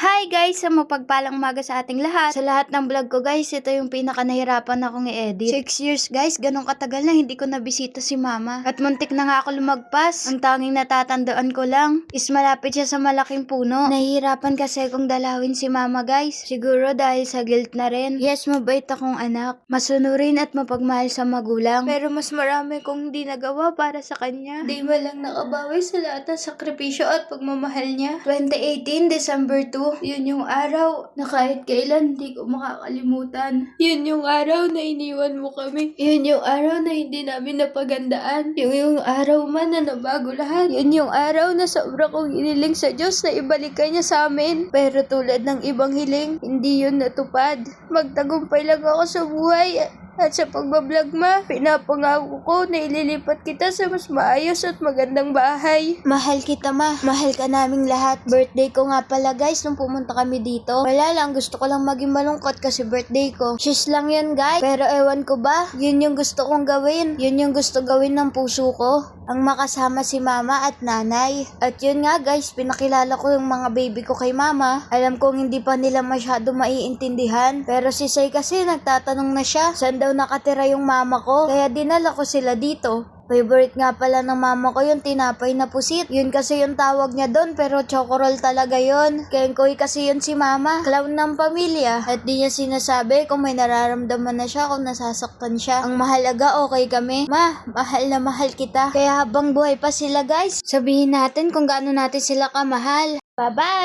Hi guys! Sa mapagpalang umaga sa ating lahat. Sa lahat ng vlog ko guys, ito yung pinaka nahirapan akong i-edit. 6 years guys, ganong katagal na hindi ko nabisita si mama. At muntik na nga ako lumagpas. Ang tanging natatandaan ko lang is malapit siya sa malaking puno. Nahihirapan kasi kung dalawin si mama guys. Siguro dahil sa guilt na rin. Yes, mabait akong anak. Masunurin at mapagmahal sa magulang. Pero mas marami kong hindi nagawa para sa kanya. Di ba lang nakabawi sa lahat ng sakripisyo at pagmamahal niya. 2018, December 2. Yun yung araw na kahit kailan hindi ko makakalimutan. Yun yung araw na iniwan mo kami. Yun yung araw na hindi namin napagandaan. Yun yung araw man na nabago lahat. Yun yung araw na sobra kong hiniling sa Diyos na ibalik ka niya sa amin. Pero tulad ng ibang hiling, hindi yun natupad. Magtagumpay lang ako sa buhay. At sa pagbablog pinapangako ko na ililipat kita sa mas maayos at magandang bahay. Mahal kita ma, mahal ka naming lahat. Birthday ko nga pala guys nung pumunta kami dito. Wala lang, gusto ko lang maging malungkot kasi birthday ko. Shish lang yun guys, pero ewan ko ba, yun yung gusto kong gawin. Yun yung gusto gawin ng puso ko. Ang makasama si mama at nanay. At yun nga guys, pinakilala ko yung mga baby ko kay mama. Alam kong hindi pa nila masyado maiintindihan. Pero si Sai kasi nagtatanong na siya, saan daw nakatira yung mama ko. Kaya dinala ko sila dito. Favorite nga pala ng mama ko yung tinapay na pusit. Yun kasi yung tawag niya doon, pero chocorol talaga yun. Kengkoy kasi yun si mama, clown ng pamilya. At di niya sinasabi kung may nararamdaman na siya, kung nasasaktan siya. Ang mahalaga, okay kami. Ma, mahal na mahal kita. Kaya habang buhay pa sila guys, sabihin natin kung gaano natin sila kamahal. Bye-bye!